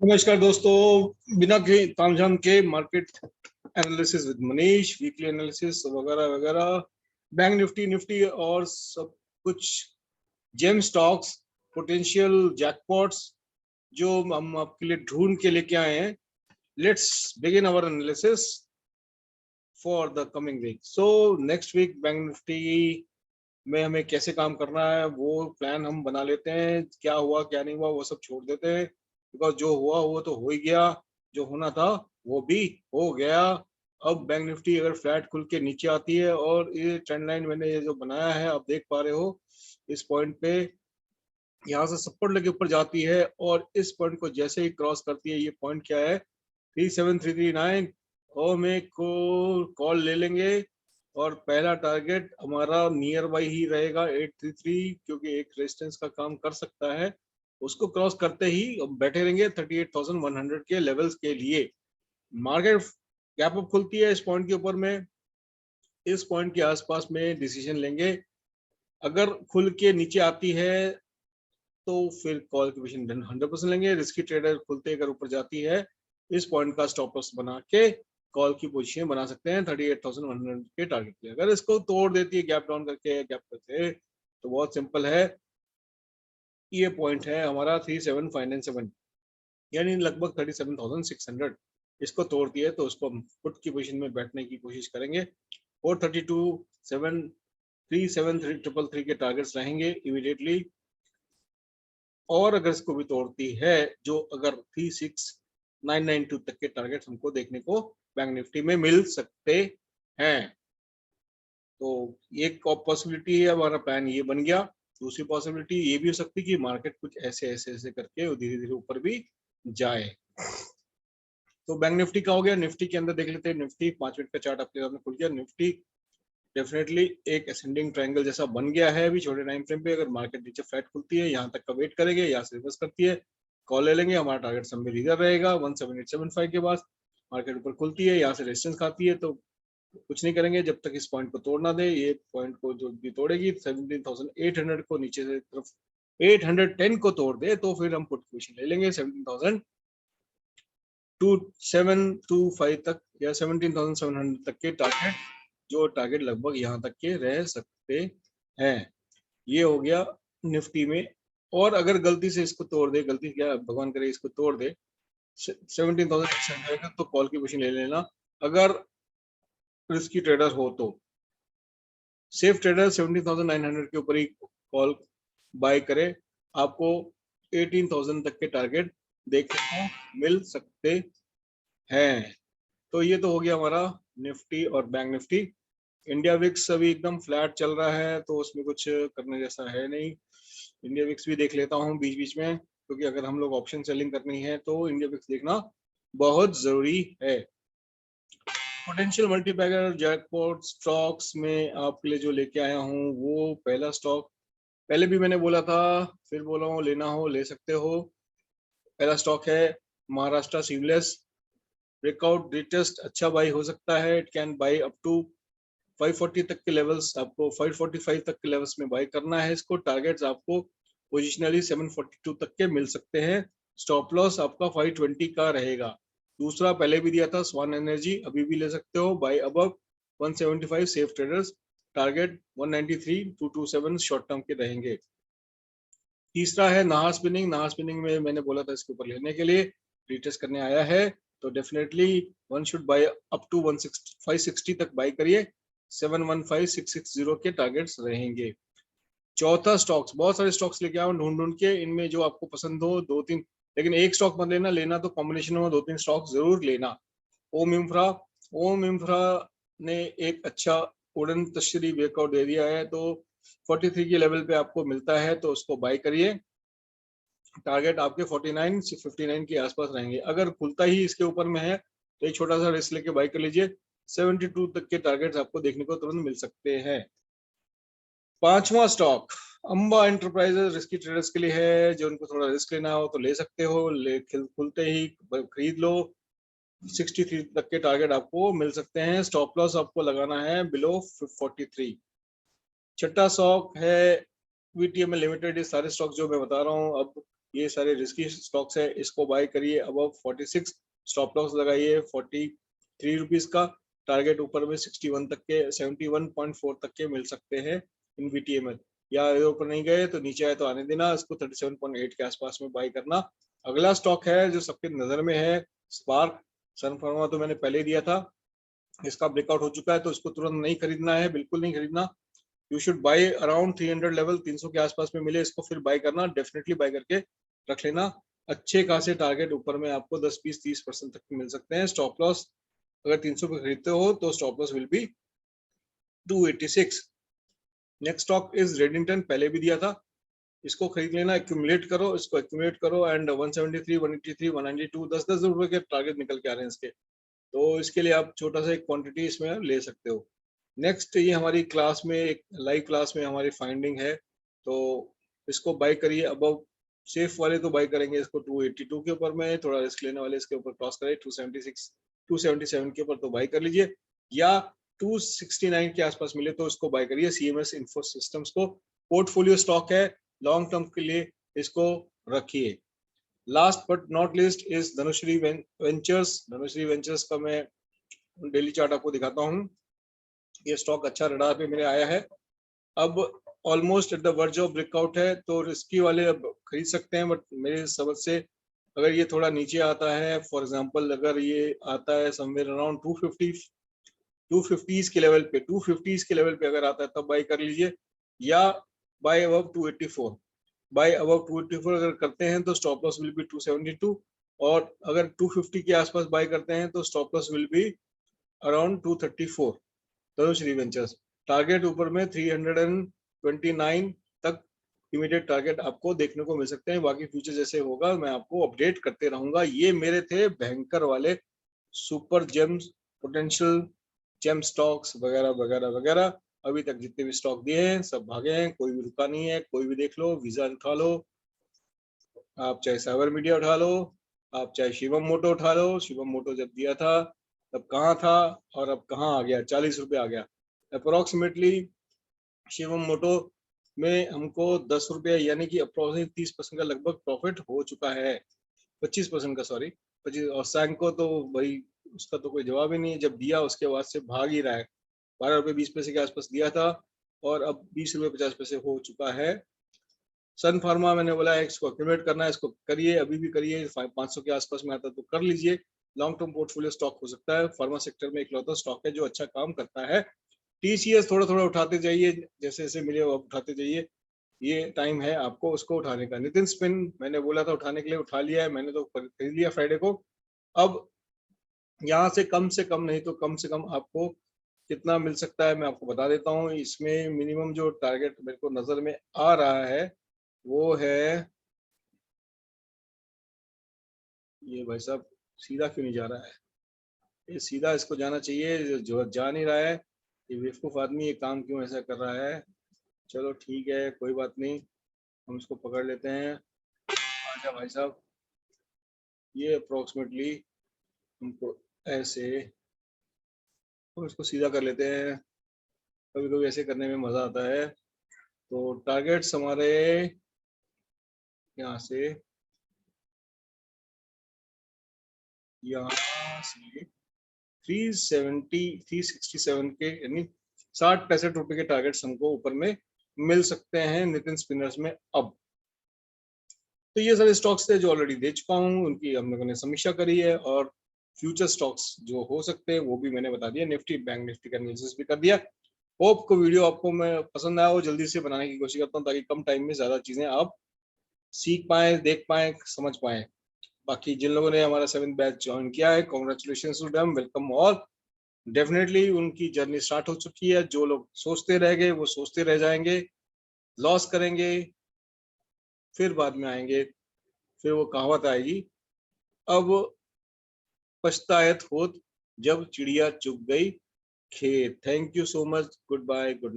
नमस्कार दोस्तों, बिना के तामझाम के market analysis with Manish, weekly analysis वगैरह वगैरह, बैंक निफ्टी निफ्टी और सब कुछ जेम स्टॉक्स, पोटेंशियल जैकपॉट्स जो हम आपके लिए ढूंढ के लेके आए हैं। Let's begin our analysis for the coming week. So next week bank Nifty में हमें कैसे काम करना है वो प्लान हम बना लेते हैं। क्या हुआ क्या नहीं हुआ वो सब छोड़ देते हैं, बिकॉज जो हुआ वो तो हो ही गया, जो होना था वो भी हो गया। अब बैंक निफ्टी अगर फ्लैट खुल के नीचे आती है और ये ट्रेंड लाइन मैंने ये जो बनाया है आप देख पा रहे हो, इस पॉइंट पे यहाँ से सपोर्ट लेके ऊपर जाती है और इस पॉइंट को जैसे ही क्रॉस करती है, ये पॉइंट क्या है 37339, और में को कॉल ले लेंगे और पहला टारगेट हमारा नियर बाई ही रहेगा 833, क्योंकि एक रेजिस्टेंस का काम कर सकता है। उसको क्रॉस करते ही बैठे रहेंगे 38,100 के लेवल्स के लिए। मार्केट गैप अप खुलती है इस पॉइंट के ऊपर में, इस पॉइंट के आसपास में डिसीजन लेंगे। अगर खुल के नीचे आती है तो फिर कॉल की पोजीशन 100% लेंगे। रिस्की ट्रेडर खुलते अगर ऊपर जाती है इस पॉइंट का स्टॉप लॉस बना के कॉल की पोजीशन बना सकते हैं 38,100 के टारगेट पे। अगर इसको तोड़ देती है गैप डाउन करके गैप करके, तो बहुत सिंपल है, ये पॉइंट है हमारा 37,597, यानी लगभग 37,600। इसको तोड़ दिया तो उसको हम पुट की पोजीशन में बैठने की कोशिश करेंगे। 432,737,333 के टारगेट्स रहेंगे इमीडिएटली। और अगर इसको भी तोड़ती है, जो अगर 36,992 तक के टारगेट हमको देखने को बैंक निफ्टी में मिल सकते हैं। तो एक पॉसिबिलिटी है, हमारा प्लान ये बन गया। दूसरी पॉसिबिलिटी ये भी हो सकती है कि मार्केट कुछ ऐसे ऐसे ऐसे करके धीरे धीरे ऊपर भी जाए। तो बैंक निफ्टी का हो गया। निफ्टी के अंदर देख लेते हैं। निफ्टी 5 मिनट का चार्ट आपके सामने खुल गया। निफ्टी डेफिनेटली एक असेंडिंग ट्रायंगल जैसा बन गया है अभी छोटे टाइम फ्रेम पे। अगर मार्केट नीचे फ्लैट खुलती है, यहाँ तक का वेट करेंगे, यहाँ से रिवर्स करती है, कॉल ले लेंगे। हमारा टारगेट समवेयर इधर रहेगा 17875 के बाद। मार्केट ऊपर खुलती है, यहाँ से रेजिस्टेंस खाती है, तो कुछ नहीं करेंगे जब तक इस पॉइंट को तोड़ ना दे। ये पॉइंट को जो भी तोड़ेगी 17,800 को नीचे से तरफ 810 को तोड़ दे तो फिर हम पुट पोजीशन ले लेंगे 17,725 तक या 17,700 तक के टारगेट, जो टारगेट लगभग यहाँ तक के रह सकते हैं। ये हो गया निफ्टी में। और अगर गलती से इसको तोड़ दे, गलती क्या भगवान करे इसको तोड़ दे 17,600 तो कॉल की पोजीशन ले लेना। अगर रिस्की ट्रेडर हो तो सेफ ट्रेडर 17,900 के ऊपर ही कॉल बाय करे, आपको 18,000 तक के टारगेट देखने को मिल सकते हैं। तो ये तो हो गया हमारा निफ्टी और बैंक निफ्टी। इंडिया विक्स अभी एकदम फ्लैट चल रहा है, तो उसमें कुछ करने जैसा है नहीं। इंडिया विक्स भी देख लेता हूँ बीच बीच में, क्योंकि अगर हम लोग ऑप्शन सेलिंग करनी है तो इंडिया विक्स देखना बहुत जरूरी है। पोटेंशियल मल्टीपैगर जैकपॉट स्टॉक्स में आपके लिए जो लेके आया हूँ, वो पहला स्टॉक पहले भी मैंने बोला था, फिर बोला हूँ, लेना हो ले सकते हो। पहला स्टॉक है महाराष्ट्र सीवलेस। ब्रेकआउट रिटेस्ट अच्छा बाई हो सकता है। It can buy up to 540 तक के लेवल्स, आपको 545 तक के लेवल्स में बाई करना है इसको। टारगेट्स आपको पोजिशनली 742 तक के मिल सकते हैं। स्टॉप लॉस आपका 520 का रहेगा। दूसरा पहले भी दिया था स्वान एनर्जी, अभी भी ले सकते हो by above 175 safe traders. Target 193,227 short term के रहेंगे। तीसरा है नाहा स्पिनिंग। नाहा स्पिनिंग में मैंने बोला था इसके ऊपर लेने के लिए, रिटेस्ट करने आया है तो definitely one should buy up to 560 तक बाय करिए। 715660 के टारगेट्स रहेंगे। चौथा स्टॉक्स, बहुत सारे स्टॉक्स लेके आओ ढूंढ ढूंढ के, इनमें जो आपको पसंद हो दो तीन, लेकिन एक स्टॉक मत लेना, लेना तो कॉम्बिनेशन हो, दो तीन स्टॉक जरूर लेना। ओम इंफ्रा, ओम इंफ्रा ने एक अच्छा उड़न तशरी ब्रेकआउट दे दिया है, तो 43 के लेवल पे आपको मिलता है तो उसको बाय करिए। टारगेट आपके 49 से 59 के आसपास रहेंगे। अगर खुलता ही इसके ऊपर में है तो एक छोटा सा रिस्क लेके बाय कर लीजिए। 72 तक के टारगेट्स आपको देखने को तुरंत मिल सकते हैं। पांचवा stock Amba enterprises, risky traders के लिए है, जो उनको थोड़ा रिस्क लेना हो तो ले सकते हो। खुलते ही खरीद लो। 63 तक के टारगेट आपको मिल सकते हैं। स्टॉप लॉस आपको लगाना है बिलो 43। छठा स्टॉक है वीटीएमएल लिमिटेड। ये सारे स्टॉक जो मैं बता रहा हूँ अब ये सारे रिस्की स्टॉक्स है, इसको बाय करिए अबव 46, स्टॉप लॉस लगाइए 43 रुपीज का, टारगेट ऊपर में 61 तक के 71.4 तक के मिल सकते हैं इन VTML, या ऊपर नहीं गए तो नीचे आए तो आने देना, इसको 37.8 के आसपास में बाय करना। अगला स्टॉक है जो सबके नजर में है, स्पार्क। सन फार्मा तो मैंने पहले दिया था, इसका ब्रेकआउट हो चुका है तो इसको तुरंत नहीं खरीदना है, बिल्कुल नहीं खरीदना। You should by around 300 level, 300 के आसपास में मिले इसको फिर बाय करना, डेफिनेटली बाय करके रख लेना। अच्छे खासे टारगेट ऊपर में आपको 10, 20, 30% तक मिल सकते हैं। स्टॉप लॉस अगर 300 पे खरीदते हो तो stop loss will be 286। Next stock is Redington, पहले भी दिया था, इसको खरीद लेना, एक्यूमुलेट करो, इसको एक्यूमुलेट करो एंड 173, 183, 192, 10-10 रुपए के टारगेट निकल के आ रहे हैं इसके, तो इसके लिए आप छोटा सा एक क्वांटिटी इसमें ले सकते हो। नेक्स्ट ये हमारी क्लास में एक लाइव क्लास में हमारी फाइंडिंग है, तो इसको बाय करिए अबव, सेफ वाले तो बाय करेंगे इसको 282 के ऊपर में, थोड़ा रिस्क लेने वाले इसके ऊपर क्रॉस करे 276, 277 के ऊपर तो बाय कर लीजिए, या 269 के आसपास मिले तो इसको बाय करिए। CMS इंफो सिस्टम्स को पोर्टफोलियो स्टॉक है, लॉन्ग टर्म के लिए इसको रखिए। Last but not list is Dhanushree ventures. Dhanushree ventures का मैं डेली चार्ट आपको दिखाता हूँ। ये स्टॉक अच्छा रडार पे मेरे आया है, अब almost at the verge of breakout है, तो रिस्की वाले अब खरीद सकते हैं, बट मेरे समझ से अगर ये थोड़ा नीचे आता है, फॉर एग्जांपल अगर ये आता है समवेयर अराउंड 250, 250 के लेवल पे, 250 के लेवल पे अगर आता है तब बाय कर लीजिए, या बाय अबव 284, बाय अबव 284 अगर करते हैं तो स्टॉप लॉस विल बी 272, और अगर 250 के आसपास बाय करते हैं तो stop loss will be around 234। Dhanushree ventures target ऊपर में 329 तक इमीडिएट टारगेट आपको देखने को मिल सकते हैं, बाकी फ्यूचर जैसे होगा मैं आपको अपडेट करते रहूंगा। ये मेरे थे भयंकर वाले super gems potential gem stocks वगैरह वगैरह वगैरह। अभी तक जितने भी स्टॉक दिए हैं सब भागे हैं, कोई भी रुका नहीं है, कोई भी देख लो, वीजा उठा लो, आप चाहे साइबर मीडिया उठा लो, आप चाहे शिवम मोटो उठा लो, शिवम मोटो जब दिया था तब कहाँ था और अब कहाँ आ गया, 40 रुपए आ गया अप्रोक्सीमेटली। शिवम मोटो में हमको 10 रुपये यानी कि अप्रोक्सीमेटली 30% का लगभग प्रॉफिट हो चुका है, 25% का सॉरी 25। और सैंको तो भाई उसका तो कोई जवाब ही नहीं है, जब दिया उसके बाद से भाग ही रहा है, 12 रुपये 20 पैसे के आसपास दिया था और अब 20 रुपये 50 पैसे हो चुका है। सन फार्मा मैंने बोला है इसको एक्यूमुलेट करना है, इसको करिए, अभी भी करिए, 500 के आसपास में आता तो कर लीजिए, लॉन्ग टर्म पोर्टफोलियो स्टॉक हो सकता है, फार्मा सेक्टर में इकलौता स्टॉक है जो अच्छा काम करता है। TCS थोड़ा थोड़ा उठाते जाइए, जैसे जैसे मिले उठाते जाइए, ये टाइम है आपको उसको उठाने का। नितिन स्पिन मैंने बोला था उठाने के लिए, उठा लिया है मैंने, तो खरीद लिया फ्राइडे को। अब यहाँ से कम नहीं तो कम से कम आपको कितना मिल सकता है मैं आपको बता देता हूँ। इसमें मिनिमम जो टारगेट मेरे को नजर में आ रहा है वो है, ये भाई साहब सीधा क्यों नहीं जा रहा है, ये सीधा इसको जाना चाहिए, जो जा नहीं रहा है, ये बेवकूफ आदमी ये काम क्यों ऐसा कर रहा है। चलो ठीक है कोई बात नहीं, हम इसको पकड़ लेते हैं। आजा भाई साहब, ये अप्रोक्सीमेटली हमको ऐसे, हम इसको सीधा कर लेते हैं, कभी कभी ऐसे करने में मजा आता है। तो टारगेट्स हमारे यहाँ से, यहाँ से 367 के यानी 60-65 रुपए के टारगेट्स हमको ऊपर में मिल सकते हैं नितिन स्पिनर्स में अब। तो ये सारे स्टॉक्स थे जो ऑलरेडी दे चुका हूँ, उनकी हम लोगों ने समीक्षा करी है, और फ्यूचर स्टॉक्स जो हो सकते हैं वो भी मैंने बता दिया, निफ्टी बैंक निफ्टी का एनालिसिस भी कर दिया। होप को वीडियो आपको मैं पसंद आया हो, जल्दी से बनाने की कोशिश करता हूँ ताकि कम टाइम में ज्यादा चीजें आप सीख पाए, देख पाए, समझ पाए। बाकी जिन लोगों ने हमारा 7th बैच ज्वाइन किया है, congratulation to them, welcome all. Definitely उनकी जर्नी स्टार्ट हो चुकी है, जो लोग सोचते रह गए वो सोचते रह जाएंगे, लॉस करेंगे, फिर बाद में आएंगे, फिर वो कहावत आएगी, अब पछतायत होत जब चिड़िया चुग गई खेत। Thank you so much, goodbye, good